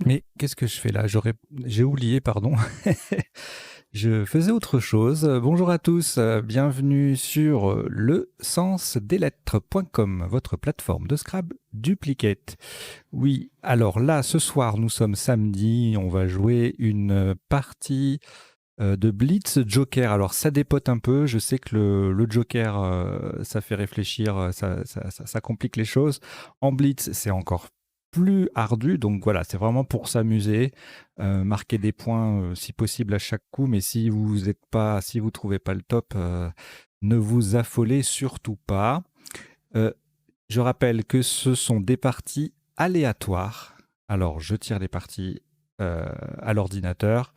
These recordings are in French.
Mais qu'est-ce que je fais là? J'ai oublié, pardon. Je faisais autre chose. Bonjour à tous, bienvenue sur le sens des lettres.com, votre plateforme de Scrabble duplicate. Oui, alors là, ce soir, nous sommes samedi, on va jouer une partie de Blitz Joker. Alors ça dépote un peu, je sais que le Joker, ça fait réfléchir, ça complique les choses. En Blitz, c'est encore plus ardu, donc voilà, c'est vraiment pour s'amuser, marquer des points si possible à chaque coup, mais si vous trouvez pas le top, ne vous affolez surtout pas. Euh, je rappelle que ce sont des parties aléatoires. Alors je tire les parties à l'ordinateur,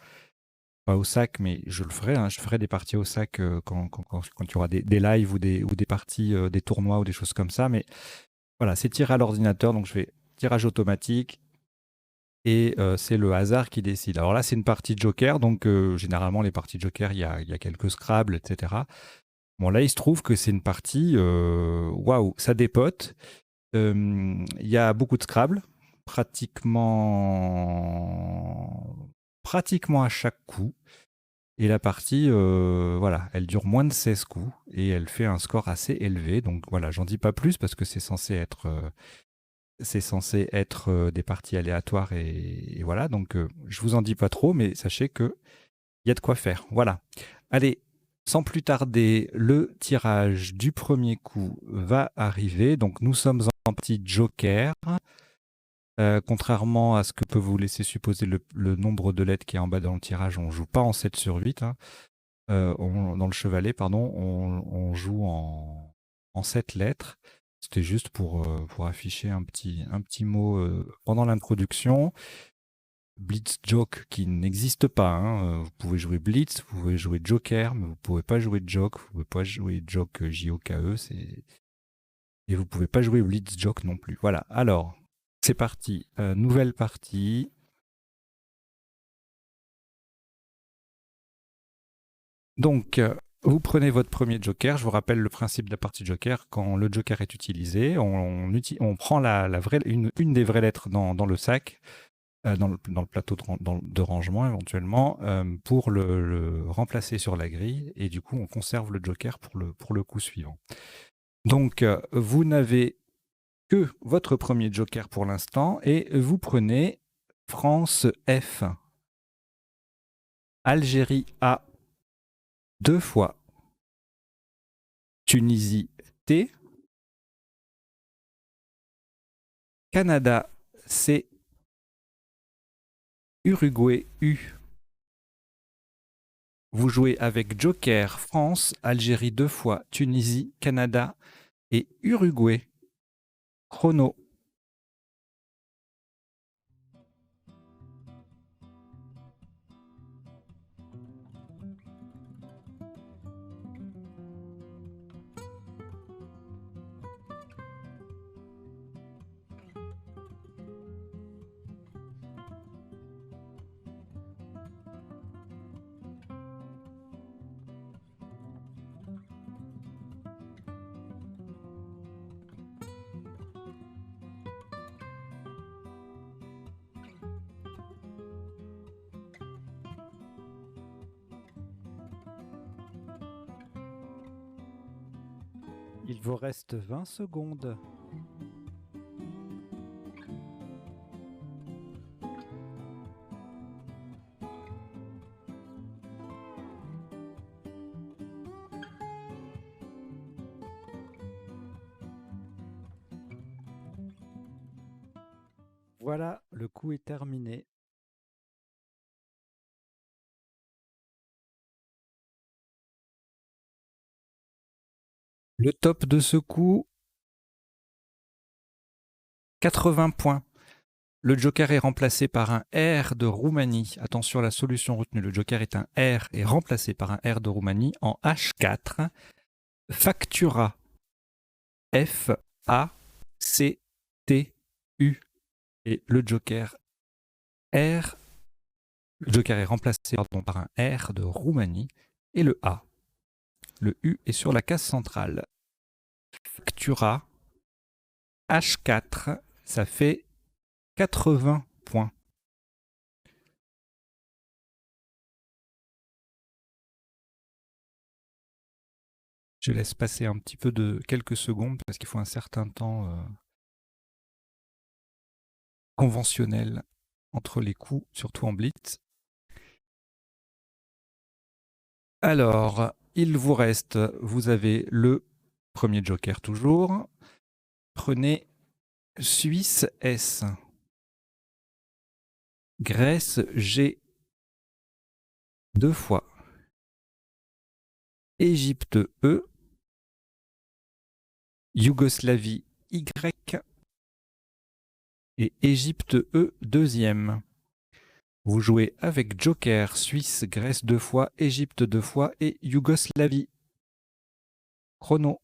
pas au sac, mais je le ferai. Hein, je ferai des parties au sac quand il y aura des lives ou des parties, des tournois ou des choses comme ça. Mais voilà, c'est tiré à l'ordinateur, donc je fais tirage automatique et c'est le hasard qui décide. Alors là, c'est une partie Joker, donc généralement, les parties Joker, il y a quelques Scrabble, etc. Bon, là, il se trouve que c'est une partie, waouh, ça dépote. Il y a beaucoup de Scrabble, pratiquement à chaque coup. Et la partie, voilà, elle dure moins de 16 coups et elle fait un score assez élevé. Donc voilà, j'en dis pas plus parce que c'est censé être des parties aléatoires et voilà. Donc je vous en dis pas trop, mais sachez que il y a de quoi faire. Voilà. Allez, sans plus tarder, le tirage du premier coup va arriver. Donc nous sommes en partie Joker. Contrairement à ce que peut vous laisser supposer le nombre de lettres qui est en bas dans le tirage, on ne joue pas en 7 sur 8. Hein. Dans le chevalet, pardon, on joue en 7 lettres. C'était juste pour afficher un petit mot pendant l'introduction. Blitz Joke qui n'existe pas. Hein. Vous pouvez jouer Blitz, vous pouvez jouer Joker, mais vous ne pouvez pas jouer Joke, vous ne pouvez pas jouer Joke J-O-K-E, et vous ne pouvez pas jouer Blitz Joke non plus. Voilà, alors, c'est parti. Nouvelle partie. Donc, vous prenez votre premier joker. Je vous rappelle le principe de la partie joker. Quand le joker est utilisé, on prend une des vraies lettres dans le sac, dans le plateau de rangement éventuellement, pour le remplacer sur la grille. Et du coup, on conserve le joker pour le coup suivant. Donc, vous n'avez que votre premier joker pour l'instant et vous prenez France F, Algérie A 2 fois, Tunisie T, Canada C, Uruguay U. Vous jouez avec Joker, France, Algérie 2 fois, Tunisie, Canada et Uruguay. Chrono. Il vous reste 20 secondes. Voilà, le coup est terminé. Le top de ce coup, 80 points. Le joker est remplacé par un R de Roumanie. Attention à la solution retenue. Le joker est un R et remplacé par un R de Roumanie en H4. Factura. F-A-C-T-U. Et le joker R. Le joker est remplacé par un R de Roumanie et le A. Le U est sur la case centrale. Factura. H4. Ça fait 80 points. Je laisse passer un petit peu de quelques secondes parce qu'il faut un certain temps conventionnel entre les coups, surtout en blitz. Alors, il vous reste, vous avez le premier joker toujours. Prenez Suisse S, Grèce G, 2 fois, Égypte E, Yougoslavie Y et Égypte E deuxième. Vous jouez avec Joker, Suisse, Grèce 2 fois, Égypte 2 fois et Yougoslavie. Chrono.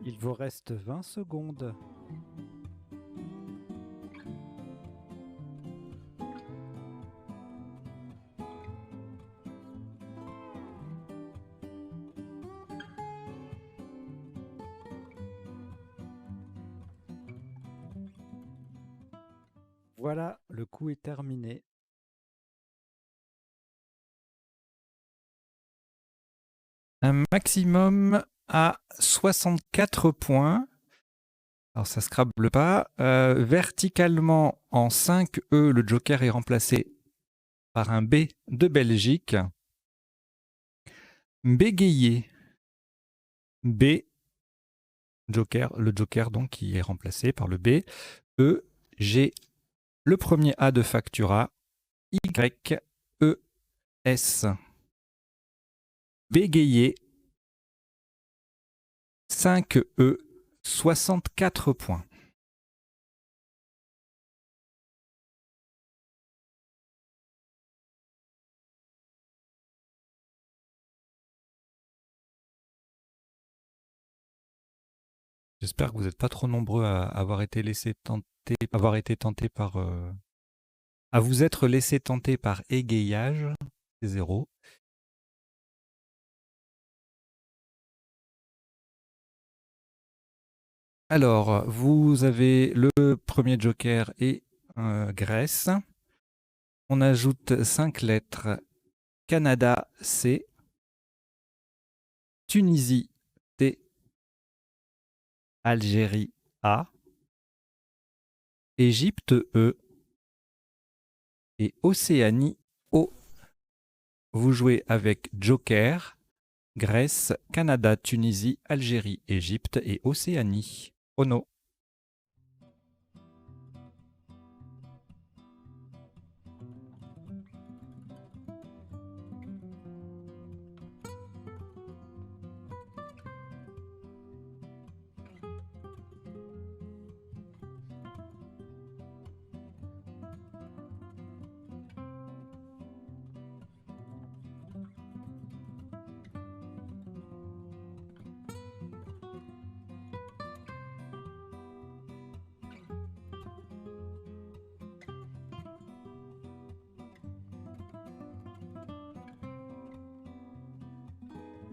Il vous reste 20 secondes. Voilà, le coup est terminé. Un maximum à 64 points. Alors ça ne scrable pas. Verticalement, en 5E, le joker est remplacé par un B de Belgique. Bégayé. B, joker, le joker donc qui est remplacé par le B. E, G, le premier A de Factura. Y, E, S. Bégayé. 5E, 64 points. J'espère que vous n'êtes pas trop nombreux à avoir été tentés par à vous être laissé tenter par égayage. C'est 0. Alors, vous avez le premier joker et Grèce. On ajoute 5 lettres. Canada C, Tunisie T, Algérie A, Égypte E et Océanie O. Vous jouez avec Joker, Grèce, Canada, Tunisie, Algérie, Égypte et Océanie. Chrono.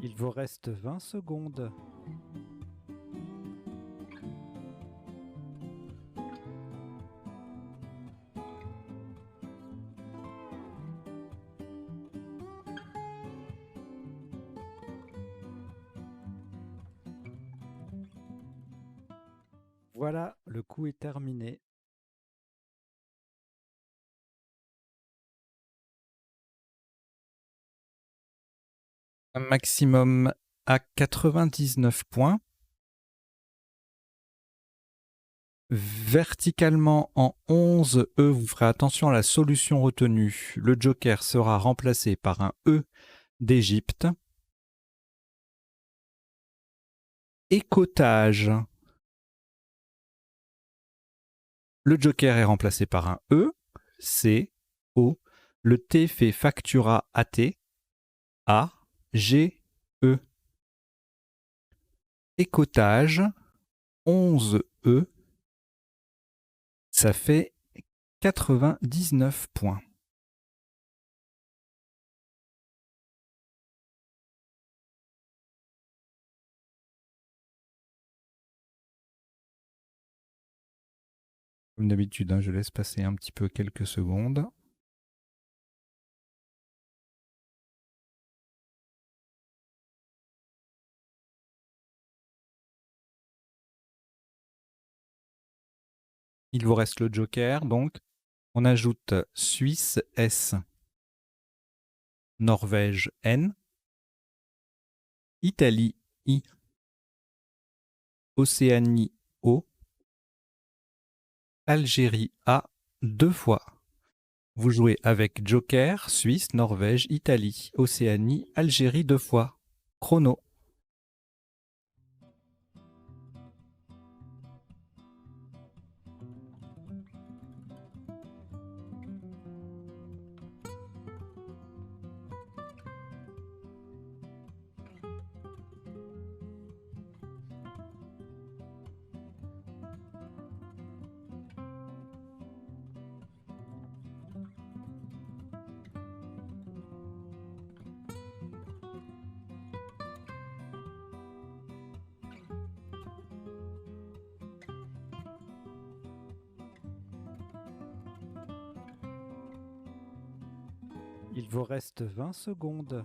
Il vous reste 20 secondes. Voilà, le coup est terminé. Un maximum à 99 points. Verticalement en 11E, vous ferez attention à la solution retenue. Le joker sera remplacé par un E d'Égypte. Écotage. Le joker est remplacé par un E, C, O. Le T fait factura AT, A, G, E. Écotage, 11 E, ça fait 99 points. Comme d'habitude, hein, je laisse passer un petit peu quelques secondes. Il vous reste le joker, donc on ajoute Suisse S, Norvège N, Italie I, Océanie O, Algérie A 2 fois. Vous jouez avec joker, Suisse, Norvège, Italie, Océanie, Algérie 2 fois. Chrono. Il vous reste 20 secondes.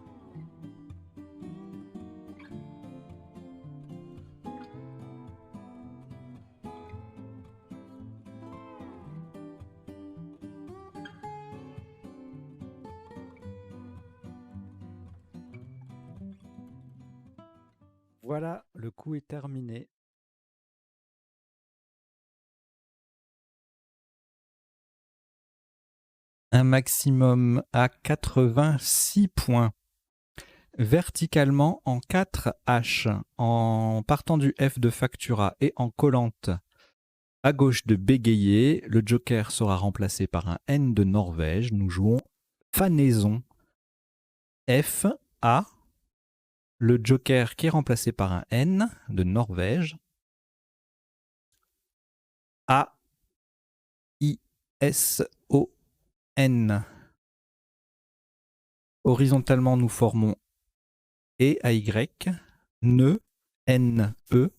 Voilà, le coup est terminé. Un maximum à 86 points. Verticalement en 4 H, en partant du F de factura et en collante à gauche de bégayer, le joker sera remplacé par un N de Norvège. Nous jouons fanaison. F, A, le joker qui est remplacé par un N de Norvège. A, I, S, O, N. Horizontalement, nous formons E, A, Y, nœud, N, E,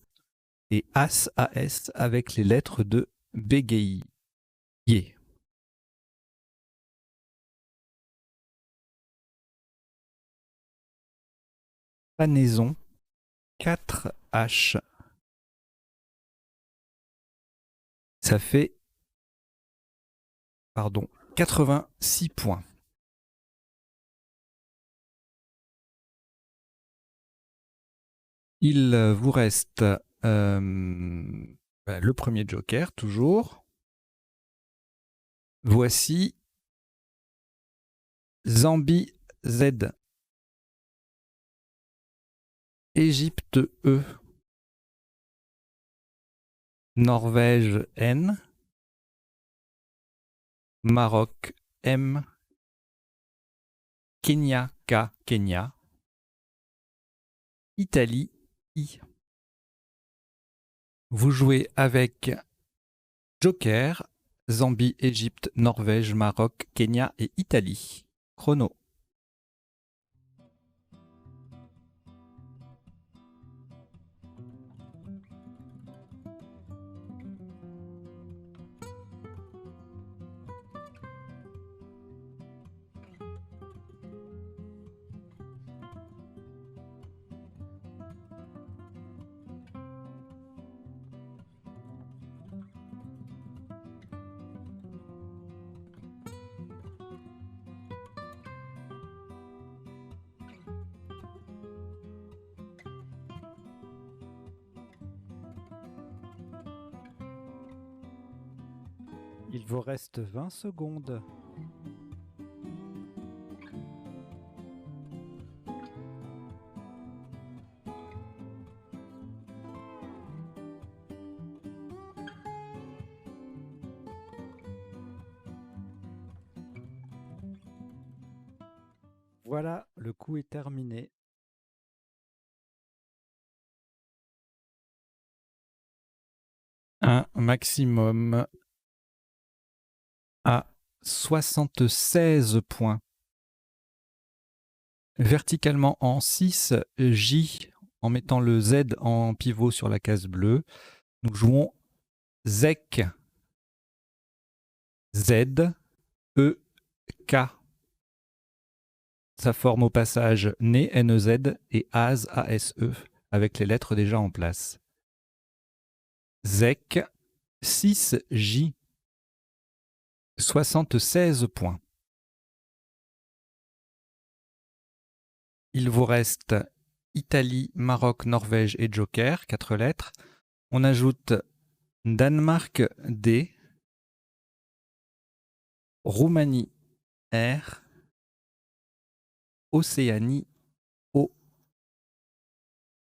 et As, AS avec les lettres de bégayer. Fanaison, 4 H. Ça fait 86 points. Il vous reste le premier joker, toujours. Voici Zambie Z, Égypte E, Norvège N, Maroc M, Kenya K, Kenya, Italie I. Vous jouez avec joker, Zambie, Égypte, Norvège, Maroc, Kenya et Italie. Chrono. Il vous reste 20 secondes. Voilà, le coup est terminé. Un maximum à 76 points. Verticalement en 6, J, en mettant le Z en pivot sur la case bleue. Nous jouons ZEC. Z, E, K. Ça forme au passage NE, NEZ et ASE, ASE, avec les lettres déjà en place. ZEC, 6J, 76 points. Il vous reste Italie, Maroc, Norvège et Joker, 4 lettres. On ajoute Danemark, D, Roumanie, R, Océanie, O.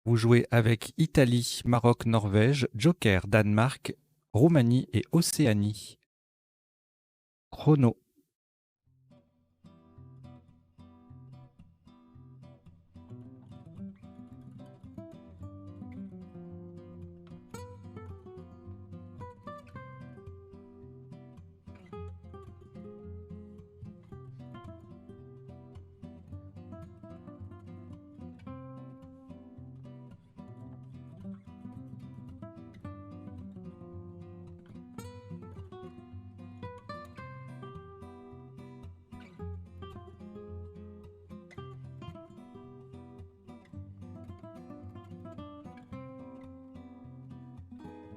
Vous jouez avec Italie, Maroc, Norvège, Joker, Danemark, Roumanie et Océanie. Chrono.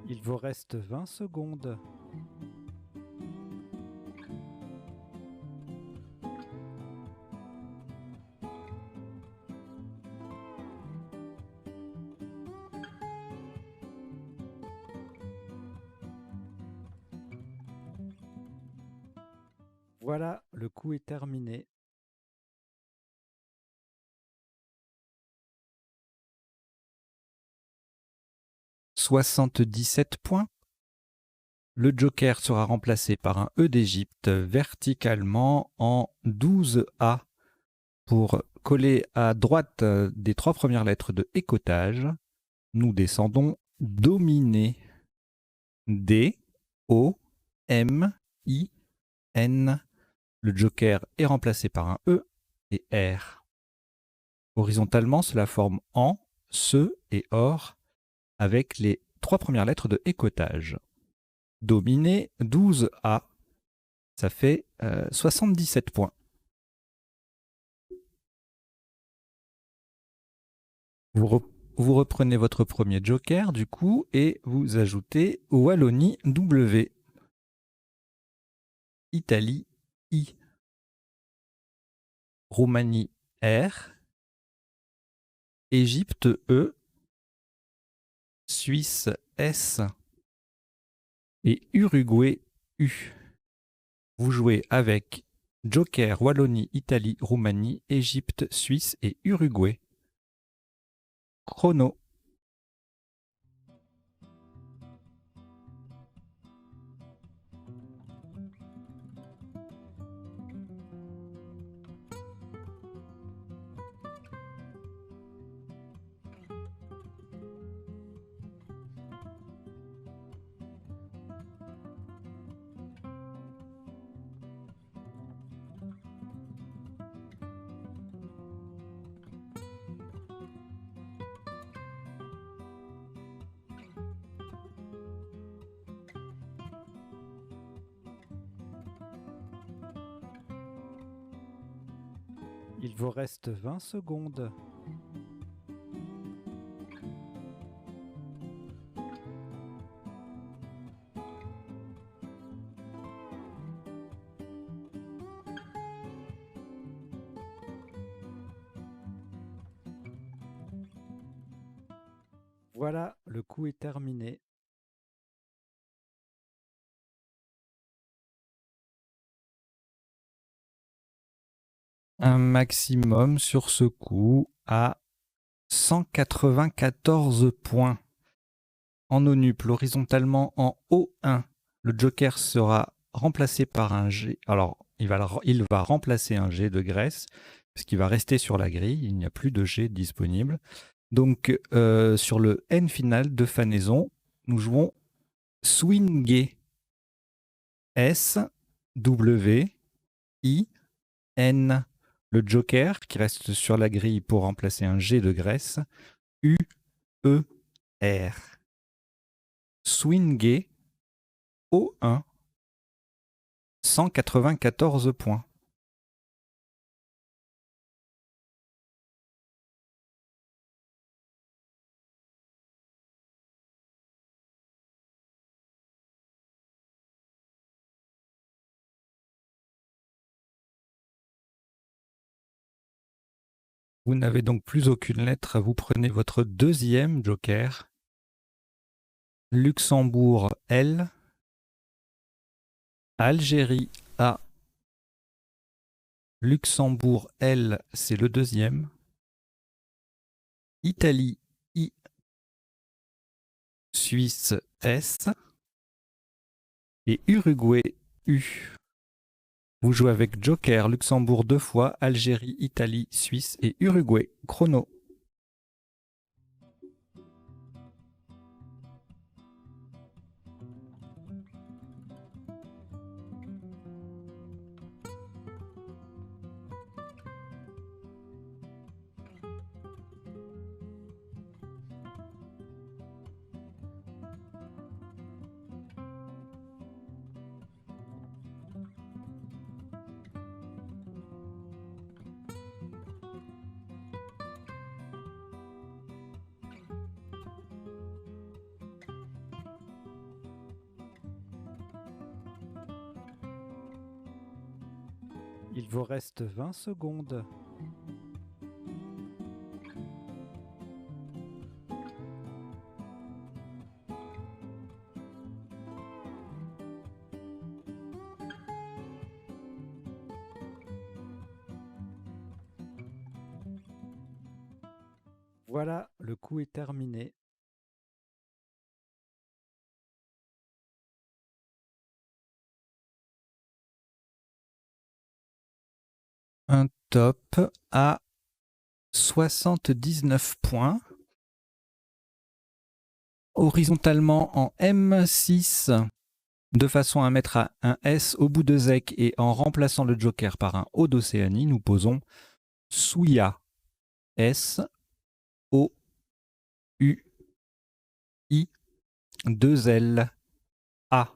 Il vous reste 20 secondes. Voilà, le coup est terminé. « 77 points. Le Joker sera remplacé par un E d'Égypte verticalement en 12A pour coller à droite des 3 premières lettres de écotage. Nous descendons dominer. D, O, M, I, N. Le Joker est remplacé par un E et R. Horizontalement, cela forme en, se et or avec les 3 premières lettres de écotage. Dominer 12A, ça fait 77 points. Vous reprenez votre premier joker du coup et vous ajoutez Wallonie W, Italie I, Roumanie R, Égypte E, Suisse S et Uruguay U. Vous jouez avec Joker, Wallonie, Italie, Roumanie, Égypte, Suisse et Uruguay. Chrono. Il vous reste 20 secondes. Voilà, le coup est terminé. Un maximum sur ce coup à 194 points. En ONUP, horizontalement en O1, le Joker sera remplacé par un G. Alors, il va remplacer un G de Grèce parce qu'il va rester sur la grille, il n'y a plus de G disponible. Donc, sur le N final de Fanaison, nous jouons swinguer. S, W, I, N. Le joker qui reste sur la grille pour remplacer un G de Grèce. U, E, R. Swinguer, O1, 194 points. Vous n'avez donc plus aucune lettre, vous prenez votre deuxième joker. Luxembourg L, Algérie A. Luxembourg L, c'est le deuxième. Italie I, Suisse S et Uruguay U. Vous jouez avec Joker, Luxembourg 2 fois, Algérie, Italie, Suisse et Uruguay. Chrono. Il vous reste 20 secondes. Voilà, le coup est terminé. Un top à 79 points. Horizontalement en M6, de façon à mettre un S au bout de ZEC et en remplaçant le joker par un O d'Océanie, nous posons Souya. S, O, U, I, 2 L, A.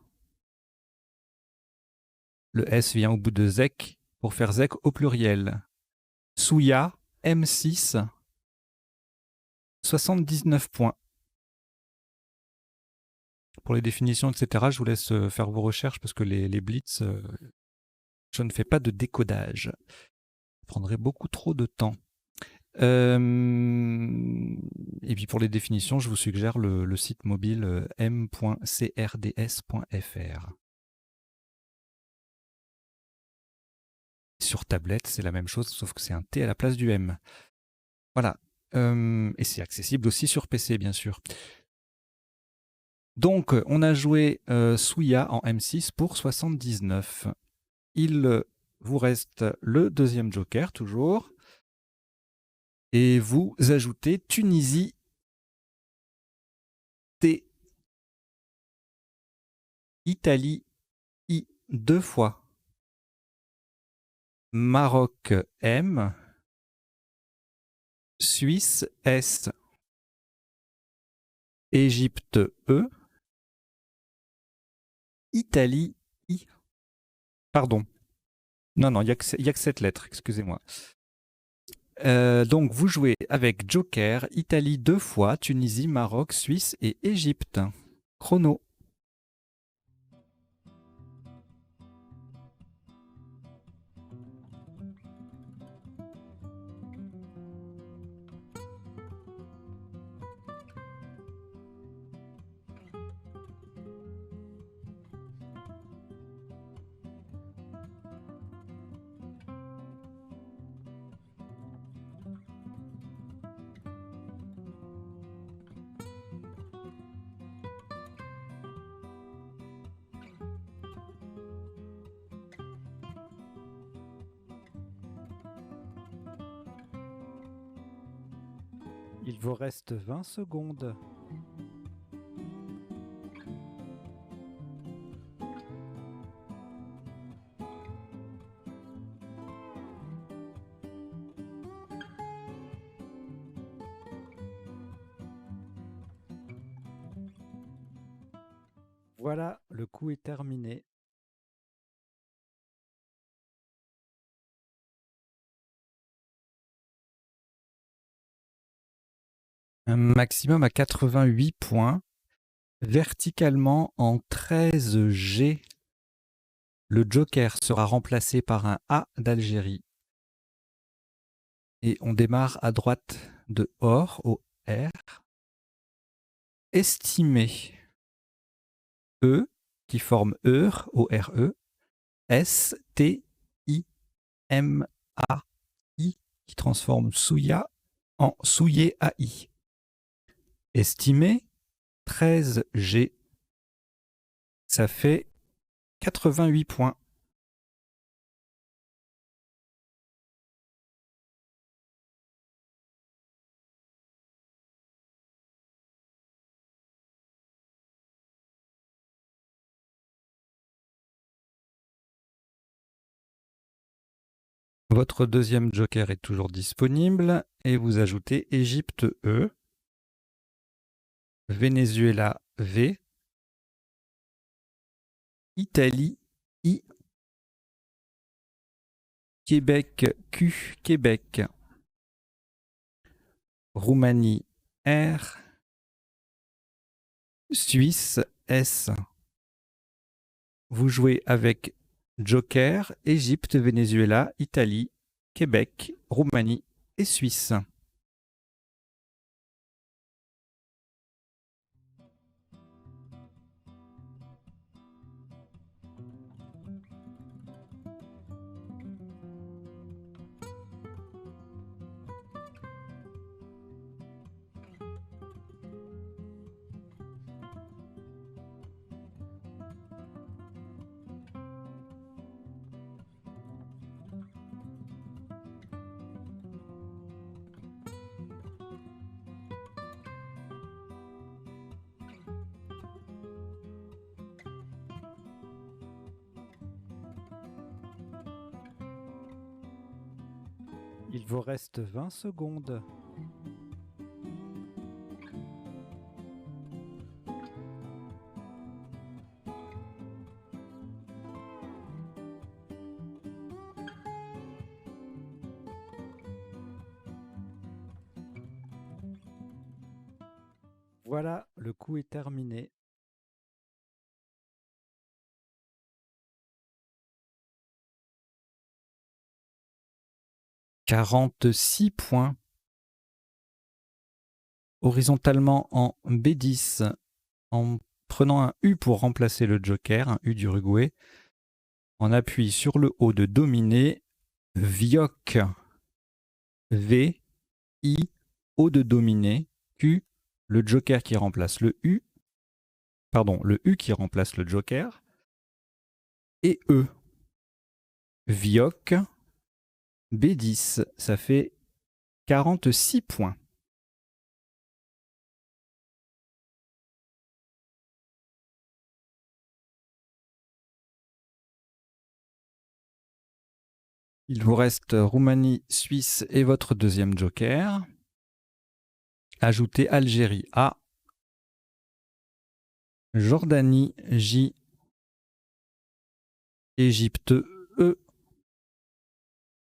Le S vient au bout de ZEC pour faire ZEC au pluriel. Souya, M6, 79 points. Pour les définitions, etc., je vous laisse faire vos recherches parce que les blitz, je ne fais pas de décodage. Ça prendrait beaucoup trop de temps. Et puis pour les définitions, je vous suggère le site mobile m.crds.fr. Sur tablette, c'est la même chose, sauf que c'est un T à la place du M. Voilà. Et c'est accessible aussi sur PC, bien sûr. Donc, on a joué Souya en M6 pour 79. Il vous reste le deuxième joker, toujours. Et vous ajoutez Tunisie T. Italie I 2 fois. Maroc M. Suisse S. Égypte E. Italie I. Pardon. Non, il n'y a que 7 lettres, excusez-moi. Donc, vous jouez avec Joker, Italie 2 fois, Tunisie, Maroc, Suisse et Égypte. Chrono. Il vous reste 20 secondes. Voilà, le coup est terminé. Un maximum à 88 points. Verticalement en 13G, le joker sera remplacé par un A d'Algérie. Et on démarre à droite de OR au R. Estimé E, qui forme EUR au RE. S-T-I-M-A-I, qui transforme Souya en Souillé AI. Estimé 13G, ça fait 88 points. Votre deuxième joker est toujours disponible et vous ajoutez Égypte E, Venezuela V, Italie I, Québec Q, Québec, Roumanie R, Suisse S. Vous jouez avec joker, Égypte, Venezuela, Italie, Québec, Roumanie et Suisse. Il vous reste 20 secondes. Voilà, le coup est terminé. « 46 points. Horizontalement en B10, en prenant un U pour remplacer le joker, un U d'Uruguay. On appuie sur le haut de dominer, Vioc, V, I, O de dominer, Q, le joker qui remplace le U, pardon, le U qui remplace le joker, et E. Vioc, B10, ça fait 46 points. Il vous reste Roumanie, Suisse et votre deuxième joker. Ajoutez Algérie A, Jordanie J, Égypte E,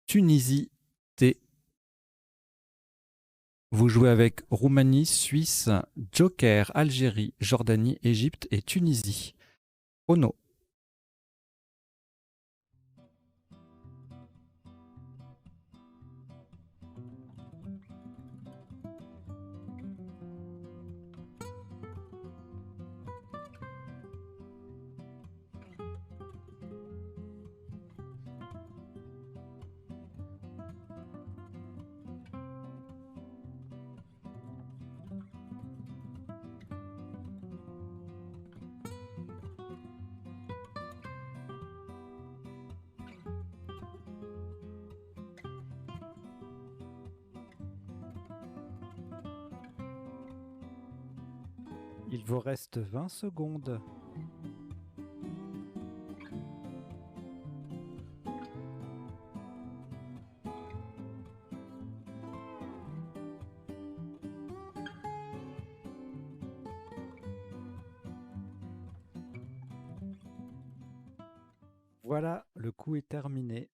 Tunisie T. Vous jouez avec Roumanie, Suisse, joker, Algérie, Jordanie, Égypte et Tunisie. Chrono. Il vous reste 20 secondes. Voilà, le coup est terminé.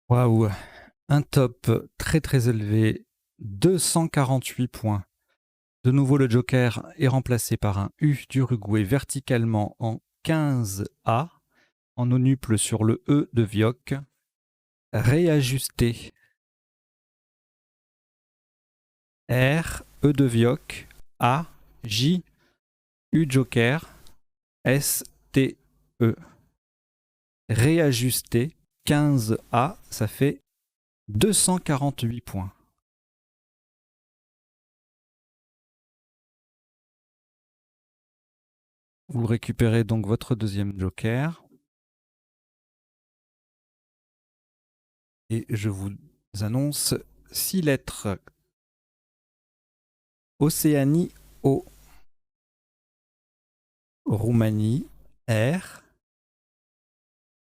Waouh, un top très très élevé, 248 points. De nouveau, le joker est remplacé par un U d'Uruguay verticalement en 15A, en onuple sur le E de Vioque. Réajusté. R, E de Vioque, A, J, U joker, S, T, E. Réajusté, 15A, ça fait 248 points. Vous récupérez donc votre deuxième joker. Et je vous annonce 6 lettres. Océanie, O. Roumanie, R.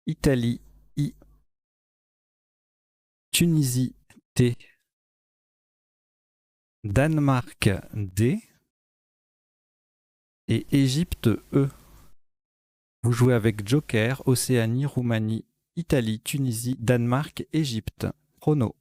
Italie, I. Tunisie, T. Danemark, D. Et Égypte, E. Vous jouez avec Joker, Océanie, Roumanie, Italie, Tunisie, Danemark, Égypte. Chrono.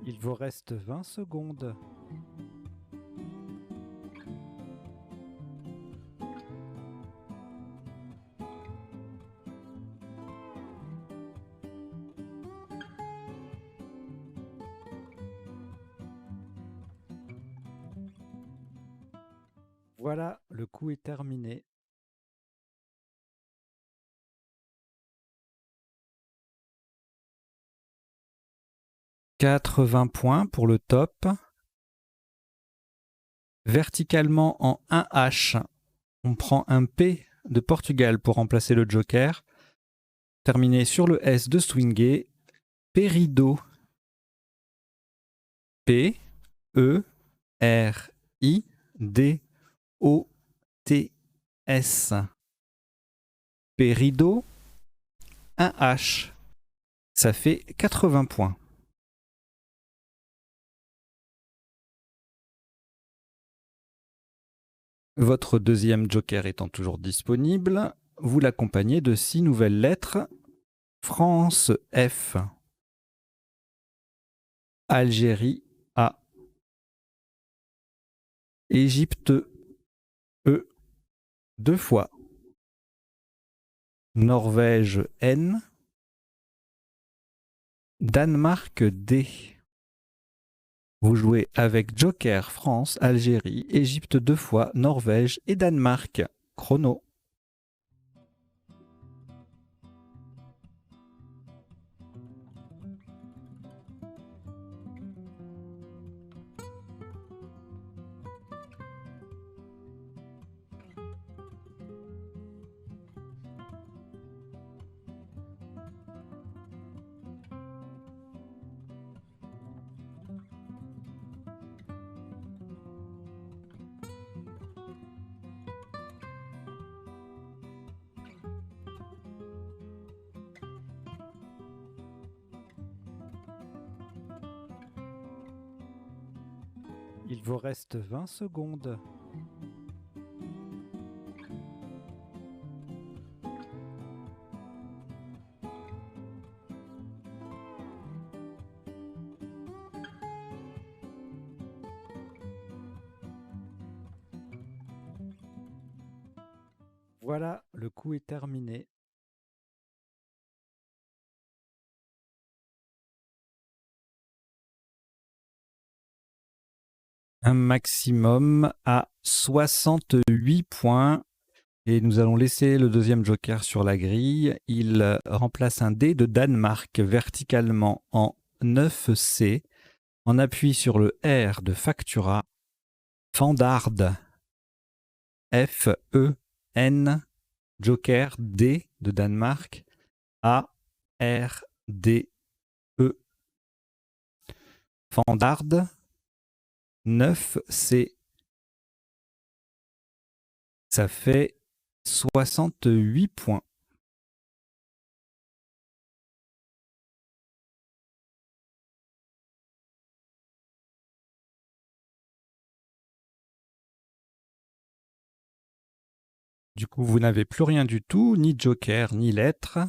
Il vous reste 20 secondes. Voilà, le coup est terminé. « 80 points pour le top. Verticalement en 1H, on prend un P de Portugal pour remplacer le joker. Terminé sur le S de Swingé. Pérido. P, E, R, I, D, O, T, S. Pérido, 1H. Ça fait 80 points. Votre deuxième joker étant toujours disponible, vous l'accompagnez de 6 nouvelles lettres. France, F. Algérie, A. Égypte, E. 2 fois. Norvège, N. Danemark, D. Vous jouez avec Joker, France, Algérie, Égypte 2 fois, Norvège et Danemark. Chrono. Il vous reste 20 secondes. Voilà, le coup est terminé. Un maximum à 68 points. Et nous allons laisser le deuxième joker sur la grille. Il remplace un dé de Danemark verticalement en 9C. On appuie sur le R de Factura. Fandard. F-E-N. Joker D de Danemark. A-R-D-E. Fandard. 9C. Ça fait 68 points. Du coup, vous n'avez plus rien du tout, ni joker, ni lettre.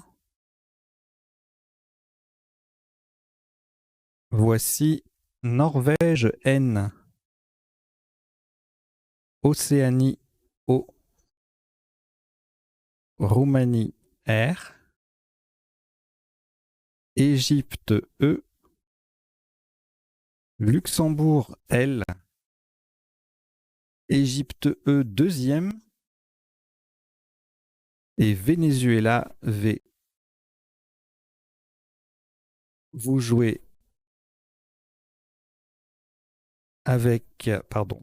Voici Norvège N, Océanie O, Roumanie R, Égypte E, Luxembourg L, Égypte E deuxième et Venezuela V. Vous jouez avec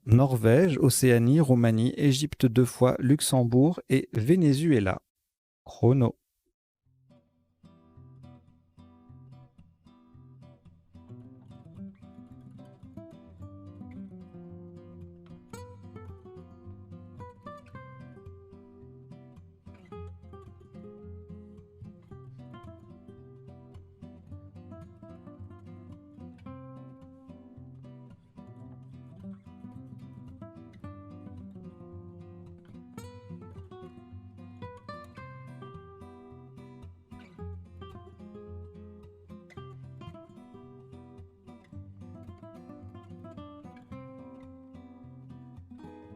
Norvège, Océanie, Roumanie, Égypte 2 fois, Luxembourg et Venezuela. Chrono.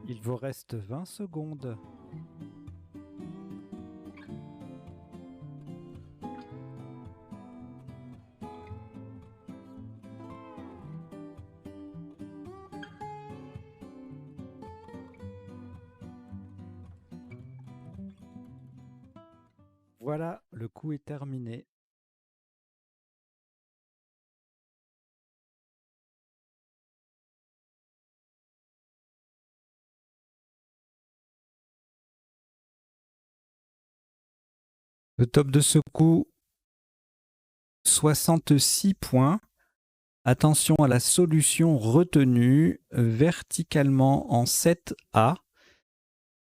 Il vous reste 20 secondes. Voilà, le coup est terminé. Le top de ce coup, 66 points. Attention à la solution retenue verticalement en 7A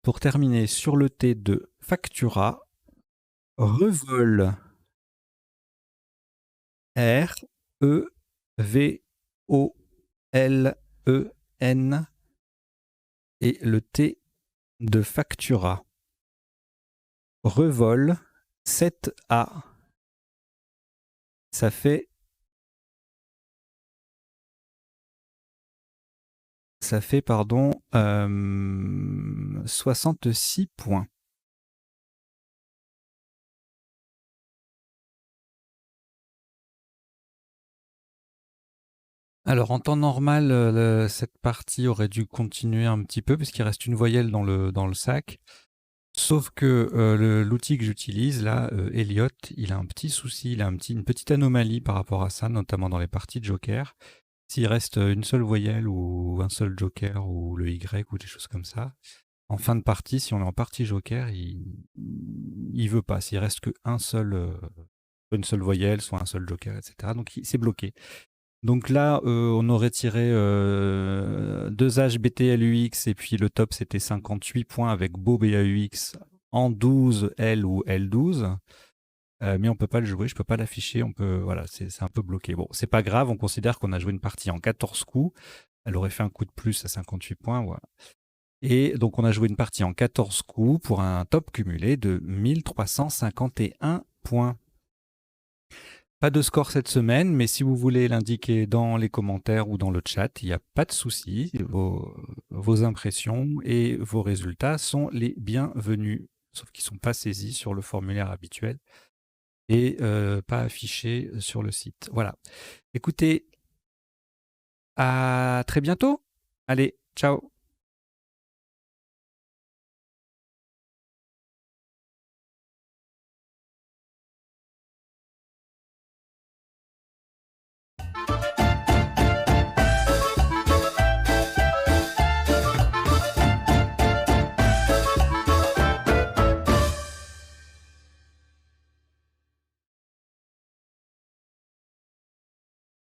pour terminer sur le T de Factura. Revol. R E V O L E N et le T de Factura. Revol 7A. Ça fait 66 points. Alors en temps normal, cette partie aurait dû continuer un petit peu puisqu'il reste une voyelle dans le sac. Sauf que l'outil que j'utilise là, Elliot, il a un petit souci, il a une petite anomalie par rapport à ça, notamment dans les parties de joker. S'il reste une seule voyelle ou un seul joker ou le Y ou des choses comme ça, en fin de partie, si on est en partie joker, il veut pas. S'il reste qu'une seule voyelle, soit un seul joker, etc. Donc c'est bloqué. Donc là, on aurait tiré 2H BTLUX et puis le top c'était 58 points avec beau BAUX en 12 L ou L12. Mais on peut pas le jouer, je peux pas l'afficher, voilà, c'est un peu bloqué. Bon, c'est pas grave, on considère qu'on a joué une partie en 14 coups. Elle aurait fait un coup de plus à 58 points, voilà. Et donc on a joué une partie en 14 coups pour un top cumulé de 1351 points. Pas de score cette semaine, mais si vous voulez l'indiquer dans les commentaires ou dans le chat, il n'y a pas de souci. Vos impressions et vos résultats sont les bienvenus. sauf qu'ils ne sont pas saisis sur le formulaire habituel et pas affichés sur le site. Voilà. Écoutez, à très bientôt. Allez, ciao.